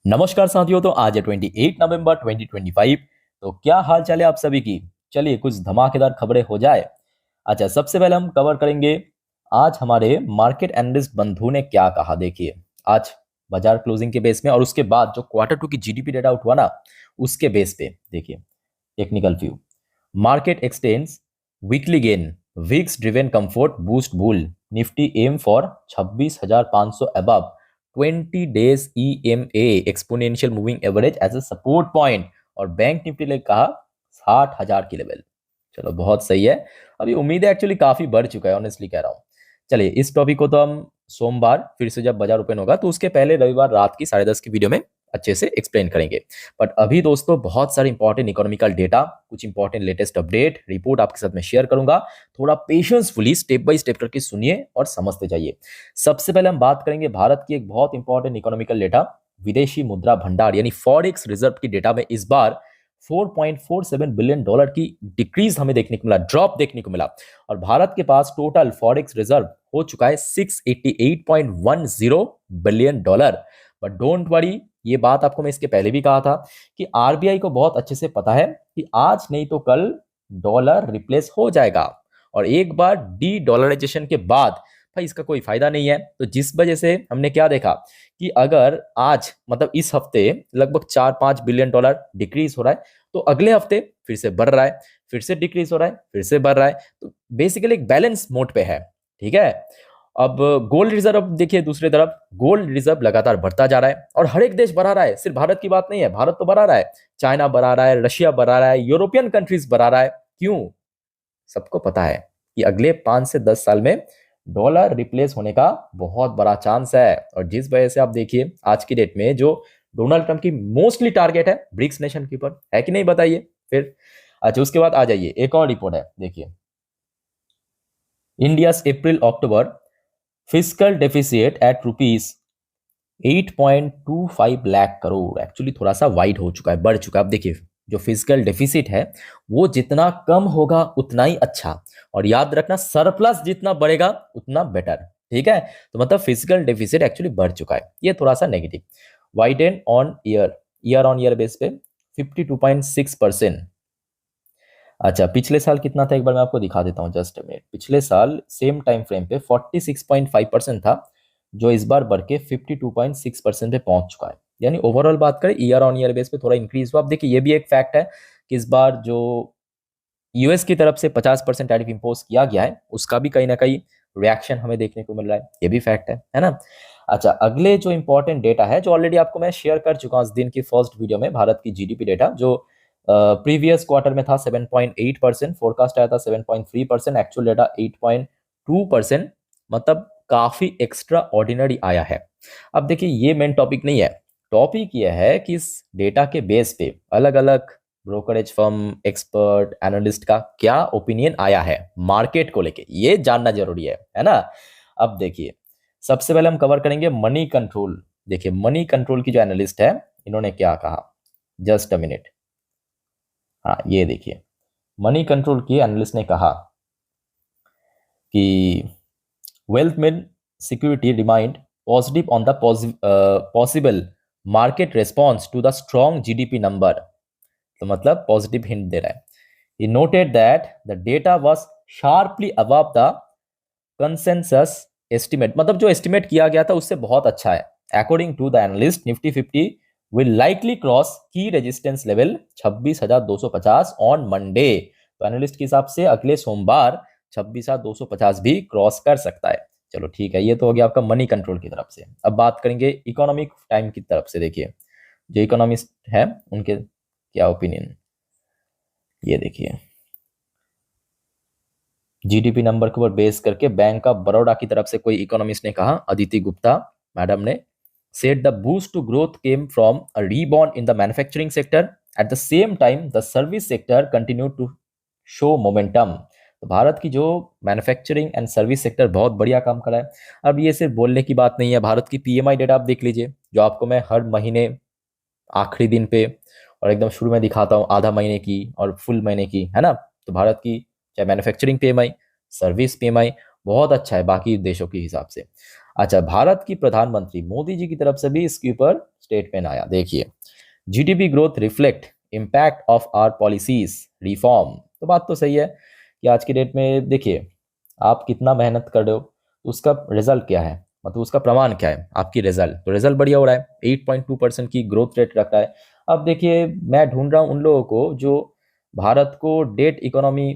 नमस्कार साथियों। तो आज है 28 नवंबर 2025। तो क्या हाल चाल है आप सभी की। चलिए कुछ धमाकेदार खबरें हो जाए। अच्छा, सबसे पहले हम कवर करेंगे आज हमारे मार्केट एनालिस्ट बंधु ने क्या कहा। देखिए आज बाजार क्लोजिंग के बेस में और उसके बाद जो क्वार्टर 2 की जीडीपी डेटा उठवा ना, उसके बेस पे देखिए technical view. Market extends weekly gain, weeks driven comfort boost bull, Nifty aim for 26,500 above 20 days EMA exponential moving average as a support point. और बैंक निफ्टी ने कहा 60,000 की लेवल। चलो बहुत सही है। अभी उम्मीद है एक्चुअली काफी बढ़ चुका है, ऑनेस्टली कह रहा हूँ। चलिए इस टॉपिक को तो हम सोमवार फिर से जब बाजार ओपन होगा तो उसके पहले रविवार रात की 10:30 की वीडियो में अच्छे से एक्सप्लेन करेंगे। बट अभी दोस्तों बहुत सारे इंपॉर्टेंट इकोनॉमिकल डेटा, कुछ इंपॉर्टेंट लेटेस्ट अपडेट रिपोर्ट आपके साथ में शेयर करूंगा। थोड़ा पेशेंसफुली स्टेप बाय स्टेप करके सुनिए और समझते जाइए। सबसे पहले हम बात करेंगे भारत की एक बहुत इंपॉर्टेंट इकोनॉमिकल डेटा, विदेशी मुद्रा भंडार यानी फॉरेक्स रिजर्व की डेटा में इस बार 4.47 बिलियन डॉलर की डिक्रीज हमें देखने को मिला, ड्रॉप देखने को मिला। और भारत के पास टोटल फॉरेक्स रिजर्व हो चुका है 688.10 billion dollar. But don't worry, ये बात आपको मैं इसके पहले भी कहा था कि आरबीआई को बहुत अच्छे से पता है कि आज नहीं तो कल डॉलर रिप्लेस हो जाएगा। और एक बार डी डॉलराइजेशन के बाद भाई इसका कोई फायदा नहीं है। तो जिस वजह से हमने क्या देखा कि अगर आज मतलब इस हफ्ते लगभग 4-5 बिलियन डॉलर डिक्रीज हो रहा है, तो अगले हफ्ते फिर से बढ़ रहा है, फिर से डिक्रीज हो रहा है, फिर से बढ़ रहा है। तो बेसिकली एक बैलेंस मोड पे है। ठीक है। अब गोल्ड रिजर्व देखिए, दूसरी तरफ गोल्ड रिजर्व लगातार बढ़ता जा रहा है और हर एक देश बढ़ा रहा है, सिर्फ भारत की बात नहीं है। भारत तो बढ़ा रहा है, चाइना बढ़ा रहा है, रशिया बढ़ा रहा है, यूरोपियन कंट्रीज बढ़ा रहा है। क्यों? सबको पता है कि अगले 5 से 10 साल में डॉलर रिप्लेस होने का बहुत बड़ा चांस है। और जिस वजह से आप देखिए आज की डेट में जो डोनाल्ड ट्रंप की मोस्टली टारगेट है ब्रिक्स नेशन के ऊपर, है कि नहीं बताइए फिर। अच्छा, उसके बाद आ जाइए, एक और रिपोर्ट है देखिए, India April October physical deficit at rupees 8.25 lakh crore. Actually थोड़ा सा वाइड हो चुका है, बढ़ चुका है। अब देखिए जो फिजिकल डेफिसिट है वो जितना कम होगा उतना ही अच्छा। और याद रखना सरप्लस जितना बढ़ेगा उतना बेटर। ठीक है। तो मतलब फिजिकल डेफिसिट एक्चुअली बढ़ चुका है, ये थोड़ा सा negative. Widen on year, year on year base पे 52.6%। अच्छा, पिछले साल कितना था एक बार मैं आपको दिखा देता हूँ, जस्ट मिनट। पिछले साल सेम टाइम फ्रेम पे 46.5% था, जो इस बार बढ़ के 52.6% पे पहुंच चुका है। यानी ओवरऑल बात करें ईयर ऑन ईयर बेस पे थोड़ा इंक्रीज हुआ। अब देखिए ये भी एक फैक्ट है कि इस बार जो यूएस की तरफ से 50% टैरिफ इंपोज किया गया है, उसका भी कहीं ना कहीं रिएक्शन हमें देखने को मिल रहा है, ये भी फैक्ट है ना। अच्छा, अगले जो इंपॉर्टेंट डेटा है जो ऑलरेडी आपको मैं शेयर कर चुका हूँ इस दिन की फर्स्ट वीडियो में, भारत की जीडीपी डेटा जो प्रीवियस क्वार्टर में था 7.8%, फोरकास्ट आया था 7.3%, एक्चुअल डेटा 8.2%। मतलब काफी एक्स्ट्रा ऑर्डिनरी आया है। अब देखिए ये मेन टॉपिक नहीं है, टॉपिक यह है कि इस डेटा के बेस पे अलग अलग ब्रोकरेज फर्म, एक्सपर्ट, एनालिस्ट का क्या ओपिनियन आया है मार्केट को लेके, ये जानना जरूरी है ना। अब देखिए सबसे पहले हम कवर करेंगे मनी कंट्रोल। देखिए मनी कंट्रोल की जो एनालिस्ट है इन्होंने क्या कहा, जस्ट अ मिनट। हाँ ये देखिए, मनी कंट्रोल की एनालिस्ट ने कहा कि वेल्थ में security remind positive on the possible market response to the strong GDP number. तो मतलब पॉजिटिव हिंट दे रहा है। He noted that the data was sharply above the consensus estimate, मतलब जो एस्टिमेट किया गया था उससे बहुत अच्छा है। According to the analyst, Nifty 50 will likely cross key resistance level 26,250 on Monday। तो एनालिस्ट के हिसाब से अगले सोमवार 26,250 भी क्रॉस कर सकता है। चलो ठीक है, ये तो हो गया आपका मनी कंट्रोल की तरफ से। अब बात करेंगे इकोनॉमिक टाइम की तरफ से। देखिए जो इकोनॉमिस्ट है उनके क्या ओपिनियन, ये देखिए जीडीपी नंबर के ऊपर बेस करके बैंक ऑफ बड़ौदा की तरफ से कोई इकोनॉमिस्ट ने कहा, अदिति गुप्ता मैडम ने, said the boost to growth came from a rebound in the manufacturing sector. At the same time, the service sector continued to show momentum। तो भारत की जो मैन्युफैक्चरिंग एंड सर्विस सेक्टर बहुत बढ़िया काम कर रहा है। अब ये सिर्फ बोलने की बात नहीं है, भारत की पीएमआई डेटा आप देख लीजिए, जो आपको मैं हर महीने आखिरी दिन पे और एकदम शुरू में दिखाता हूँ, आधा महीने की और फुल महीने की, है ना। तो भारत की चाहे मैन्युफैक्चरिंग पीएमआई, सर्विस पीएमआई बहुत अच्छा है बाकी देशों के हिसाब से। अच्छा, भारत की प्रधानमंत्री मोदी जी की तरफ से भी इसके ऊपर स्टेटमेंट आया, देखिए GDP growth reflect impact of our policies reform. तो बात तो सही है कि आज की डेट में देखिए आप कितना मेहनत कर रहे हो तो उसका रिजल्ट क्या है, मतलब उसका प्रमाण क्या है, आपकी रिजल्ट, तो रिजल्ट बढ़िया हो रहा है, 8.2% की ग्रोथ रेट रख रहा है। अब देखिए मैं ढूंढ रहा हूँ उन लोगों को जो भारत को डेट इकोनॉमी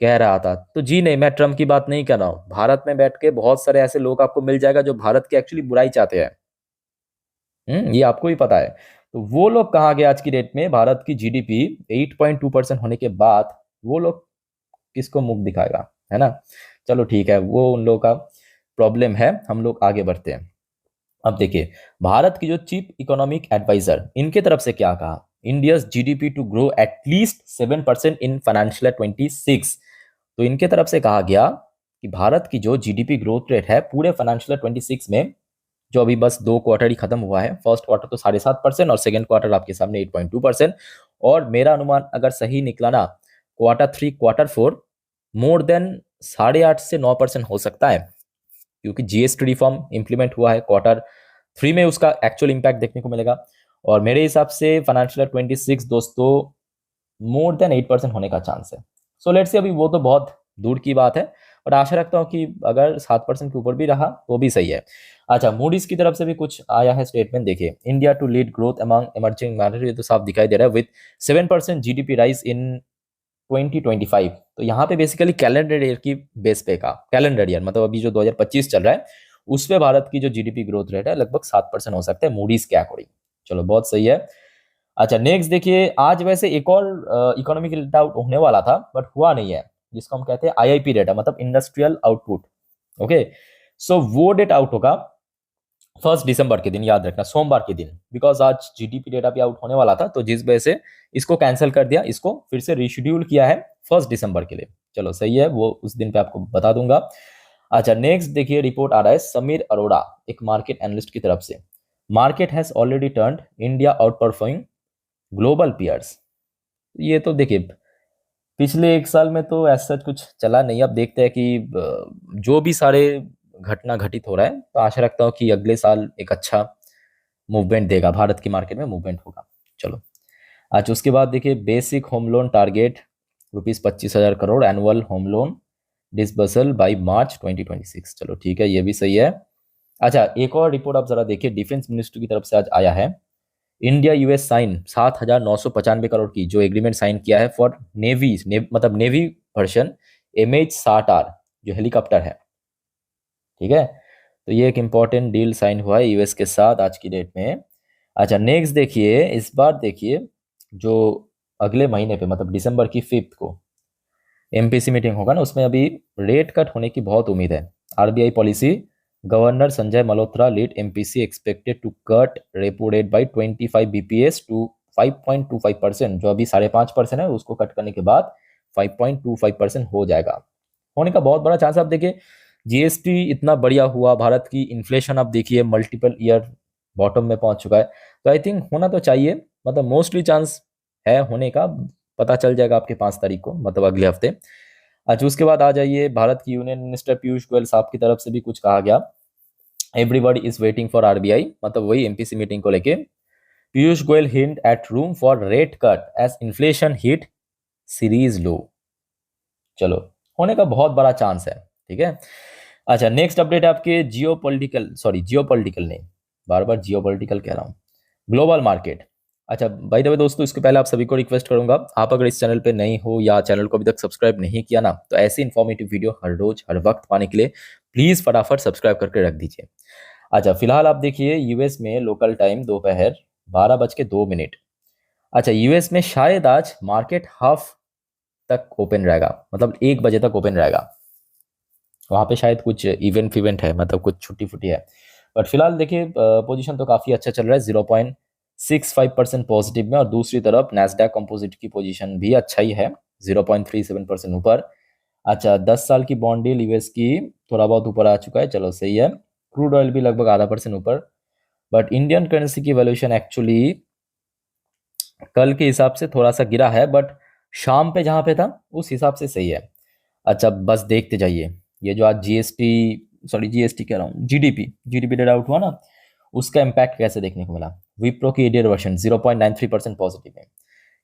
कह रहा था, तो जी नहीं, मैं ट्रम्प की बात नहीं कर रहा हूँ। भारत में बैठ के बहुत सारे ऐसे लोग आपको मिल जाएगा जो भारत की एक्चुअली बुराई चाहते हैं। ये आपको ही पता है। तो वो लोग कहाँ गए आज की डेट में, भारत की जीडीपी 8.2% होने के बाद वो लोग किसको मुख दिखाएगा, है ना। चलो ठीक है, वो उन लोगों का प्रॉब्लम है, हम लोग आगे बढ़ते हैं। अब देखिए भारत की जो चीफ इकोनॉमिक एडवाइजर, इनके तरफ से क्या कहा, India's GDP to grow at least 7% in financial 26। तो इनके तरफ से कहा गया कि भारत की जो जीडीपी ग्रोथ रेट है पूरे फाइनेंशियल 26 में, जो अभी बस 2 क्वार्टर ही खत्म हुआ है, फर्स्ट क्वार्टर तो 7.5% और सेकेंड क्वार्टर आपके सामने 8.2%, और मेरा अनुमान अगर सही निकला ना, Q3 Q4 मोर देन 8.5 से 9% हो सकता है, क्योंकि जीएसटी रिफॉर्म इंप्लीमेंट हुआ है, Q3 में उसका एक्चुअल इंपैक्ट देखने को मिलेगा। और मेरे हिसाब से फाइनेंशियल 26 दोस्तों मोर देन 8% होने का चांस है। सो लेट्स से, अभी वो तो बहुत दूर की बात है, बट आशा रखता हूँ कि अगर 7% के ऊपर भी रहा तो भी सही है। अच्छा, मूडीज की तरफ से भी कुछ आया है स्टेटमेंट, देखिए India to lead growth among emerging market, ये तो साफ दिखाई दे रहा है, विद 7% जीडीपी राइज इन 2025। तो यहाँ पे बेसिकली कैलेंडर ईयर की बेस पे का, कैलेंडर ईयर मतलब अभी जो 2025 चल रहा है उस पे भारत की जो जीडीपी ग्रोथ रेट है लगभग 7% हो सकता है मूडीज के अकॉर्डिंग। चलो बहुत सही है। अच्छा नेक्स्ट देखिए, आज वैसे एक और इकोनॉमिक डेटा आउट होने वाला था बट हुआ नहीं है, जिसको हम कहते हैं आईआईपी डेटा, मतलब इंडस्ट्रियल आउटपुट। ओके, सो वो डेटा आउट होगा 1 दिसंबर के दिन, याद रखना सोमवार के दिन, बिकॉज आज जीडीपी डेटा भी आउट होने वाला था, तो जिस वजह से इसको कैंसिल कर दिया, इसको फिर से रिशेड्यूल किया है 1 दिसंबर के लिए। चलो सही है, वो उस दिन पे आपको बता दूंगा। अच्छा नेक्स्ट देखिए, रिपोर्ट आ रहा है समीर अरोड़ा, एक मार्केट एनालिस्ट की तरफ से, market has already turned India outperforming global peers. ये तो देखिए पिछले 1 साल में तो ऐसा कुछ चला नहीं, अब देखते हैं कि जो भी सारे घटना घटित हो रहा है, तो आशा रखता हूँ कि अगले साल एक अच्छा मूवमेंट देगा, भारत की मार्केट में मूवमेंट होगा। चलो आज उसके बाद देखिए, basic home loan target ₹25,000 crore, annual home loan disbursal by मार्च 2026। चलो ठीक है, ये भी सही है। अच्छा एक और रिपोर्ट आप जरा देखिए, डिफेंस मिनिस्ट्री की तरफ से आज आया है, इंडिया यूएस साइन 7,995 करोड़ की जो एग्रीमेंट साइन किया है फॉर मतलब नेवी वर्जन MH-60R जो हेलीकॉप्टर है, ठीक है। तो ये एक इंपॉर्टेंट डील साइन हुआ है यूएस के साथ आज की डेट में। अच्छा नेक्स्ट देखिए, इस बार देखिए जो अगले महीने पे मतलब दिसंबर की 5 को एमपीसी मीटिंग होगा ना, उसमें अभी रेट कट होने की बहुत उम्मीद है। RBI policy governor Sanjay Malhotra lead MPC expected to cut repo rate by 25 BPS to 5.25%, जो अभी 5.5% है उसको कट करने के बाद 5.25% हो जाएगा, होने का बहुत बड़ा चांस है। आप देखिए जीएसटी इतना बढ़िया हुआ, भारत की इन्फ्लेशन आप देखिए मल्टीपल ईयर बॉटम में पहुंच चुका है, तो आई थिंक होना तो चाहिए, मतलब मोस्टली चांस है होने का, पता चल जाएगा आपके 5 तारीख को, मतलब अगले हफ्ते। अच्छा उसके बाद आ जाइए, भारत की यूनियन मिनिस्टर पीयूष गोयल साहब की तरफ से भी कुछ कहा गया, everybody is waiting for RBI, मतलब वही एमपीसी मीटिंग को लेके। Piyush Goyal hint at room for rate cut as inflation hit series low. चलो होने का बहुत बड़ा चांस है, ठीक है। अच्छा नेक्स्ट अपडेट आपके जियोपॉलिटिकल नहीं, बार बार जियोपॉलिटिकल कह रहा हूँ, ग्लोबल मार्केट। अच्छा भाई द वे दोस्तों, इसके पहले आप सभी को रिक्वेस्ट करूंगा, आप अगर इस चैनल पे नए हो या चैनल को अभी तक सब्सक्राइब नहीं किया ना, तो ऐसी इन्फॉर्मेटिव वीडियो हर रोज हर वक्त पाने के लिए प्लीज फटाफट सब्सक्राइब करके रख दीजिए। अच्छा फिलहाल आप देखिए, यूएस में लोकल टाइम दोपहर 12:02। अच्छा यूएस में शायद आज मार्केट हाफ तक ओपन रहेगा, मतलब 1 बजे तक ओपन रहेगा, वहाँ पे शायद कुछ इवेंट है, मतलब कुछ छुट्टी फुट्टी है। बट फिलहाल देखिए पोजीशन तो काफ़ी अच्छा चल रहा है, 0.65% पॉजिटिव में, और दूसरी तरफ नैस्डैक कंपोजिट की पोजीशन भी अच्छा ही है, 0.37% ऊपर। अच्छा 10 साल की बॉन्ड डील यूएस की थोड़ा बहुत ऊपर आ चुका है, चलो सही है। क्रूड ऑयल भी लगभग ½ % ऊपर, बट इंडियन करेंसी की वैल्यूएशन एक्चुअली कल के हिसाब से थोड़ा सा गिरा है, बट शाम पे जहाँ पे था उस हिसाब से सही है। अच्छा बस देखते जाइए, ये जो आज जीएसटी कह रहा हूँ, जीडीपी डेटा आउट हुआ ना, उसका इम्पैक्ट कैसे देखने को मिला। विप्रो की एडियर वर्शन 0.93% पॉजिटिव है।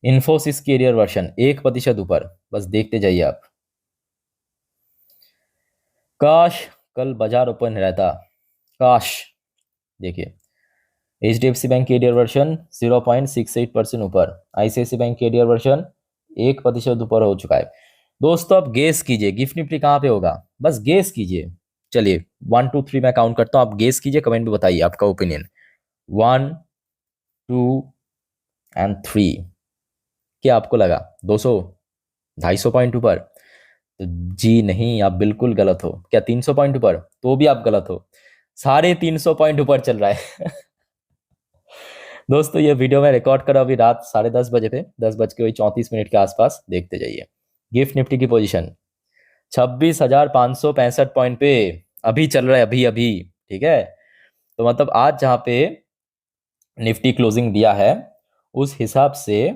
इन्फोसिस की एडियर वर्शन 1% ऊपर। बस देखते जाइए आप। काश कल बाजार ओपन रहता, काश। देखिए HDFC बैंक की एडियर वर्शन 0.68% ऊपर, ICICI बैंक की एडियर वर्शन 1% ऊपर हो चुका है। दोस्तों अब गेस कीजिए गिफ्ट निफ्टी कहाँ पे होगा, बस गेस कीजिए। चलिए 1 2 3 मैं काउंट करता हूँ, आप गेस कीजिए, कमेंट में बताइए आपका ओपिनियन। 1 2 एंड 3। क्या आपको लगा 200 250 पॉइंट ऊपर? तो जी नहीं, आप बिल्कुल गलत हो। क्या 300 पॉइंट ऊपर? तो भी आप गलत हो। 350 पॉइंट ऊपर चल रहा है। दोस्तों ये वीडियो मैं रिकॉर्ड कर रहा हूं अभी रात 10:30 बजे पे, 10:34 के आसपास। देखते जाइए गिफ्ट निफ्टी की पोजीशन 26,565 पॉइंट पे अभी चल रहा है, अभी अभी। ठीक है, तो मतलब आज जहां पे निफ्टी क्लोजिंग दिया है उस हिसाब से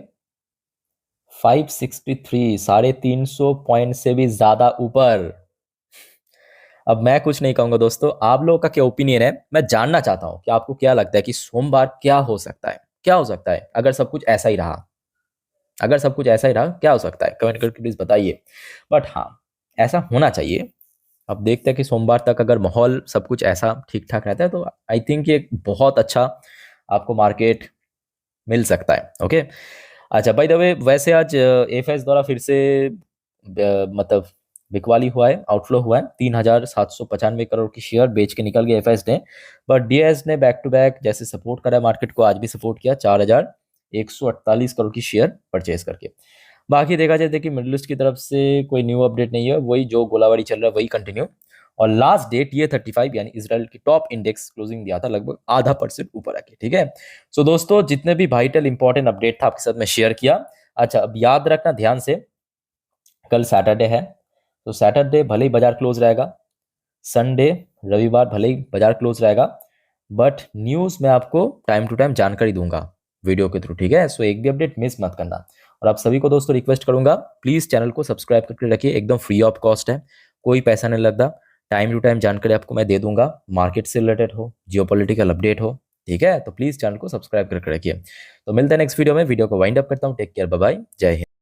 563, 350 पॉइंट से भी ज्यादा ऊपर। अब मैं कुछ नहीं कहूंगा दोस्तों, आप लोगों का क्या ओपिनियन है मैं जानना चाहता हूं कि आपको क्या लगता है कि सोमवार क्या हो सकता है, क्या हो सकता है अगर सब कुछ ऐसा ही रहा। अगर सब कुछ ऐसा ही रहा क्या हो सकता है, कमेंट करके प्लीज बताइए। बट हाँ, ऐसा होना चाहिए। अब देखते हैं कि सोमवार तक अगर माहौल सब कुछ ऐसा ठीक ठाक रहता है तो आई थिंक ये बहुत अच्छा आपको मार्केट मिल सकता है। ओके, अच्छा बाय द वे, वैसे आज एफएस द्वारा फिर से मतलब बिकवाली हुआ है, आउटफ्लो हुआ है। 3,795 करोड़ की शेयर बेच के निकल गए एफएस ने। बट डीएस ने बैक टू बैक जैसे सपोर्ट करा मार्केट को, आज भी सपोर्ट किया 4,148 करोड़ की शेयर परचेज करके। बाकी देखा जाए, देखिए मिडिल ईस्ट की तरफ से कोई न्यू अपडेट नहीं है, वही जो गोलाबारी चल रहा है वही कंटिन्यू। और लास्ट डेट ये 35 यानी इसराइल की टॉप इंडेक्स क्लोजिंग दिया था लगभग 0.5% ऊपर आके। ठीक है, सो दोस्तों जितने भी वाइटल इंपॉर्टेंट अपडेट था आपके साथ मैं शेयर किया। अच्छा अब याद रखना ध्यान से, कल सैटरडे है, तो सैटरडे भले ही बाजार क्लोज रहेगा, संडे रविवार भले ही बाजार क्लोज रहेगा, बट न्यूज़ मैं आपको टाइम टू टाइम जानकारी दूंगा वीडियो के थ्रू। ठीक है, सो एक भी अपडेट मिस मत करना। और आप सभी को दोस्तों रिक्वेस्ट करूंगा, प्लीज़ चैनल को सब्सक्राइब करके रखिए, एकदम फ्री ऑफ कॉस्ट है, कोई पैसा नहीं लगता। टाइम टू टाइम जानकारी आपको मैं दे दूंगा, मार्केट से रिलेटेड हो, जियोपॉलिटिकल अपडेट हो। ठीक है, तो प्लीज़ चैनल को सब्सक्राइब करके रखिए। तो मिलते हैं नेक्स्ट वीडियो में, वीडियो को वाइंड अप करता हूँ। टेक केयर, बाय बाय, जय हिंद।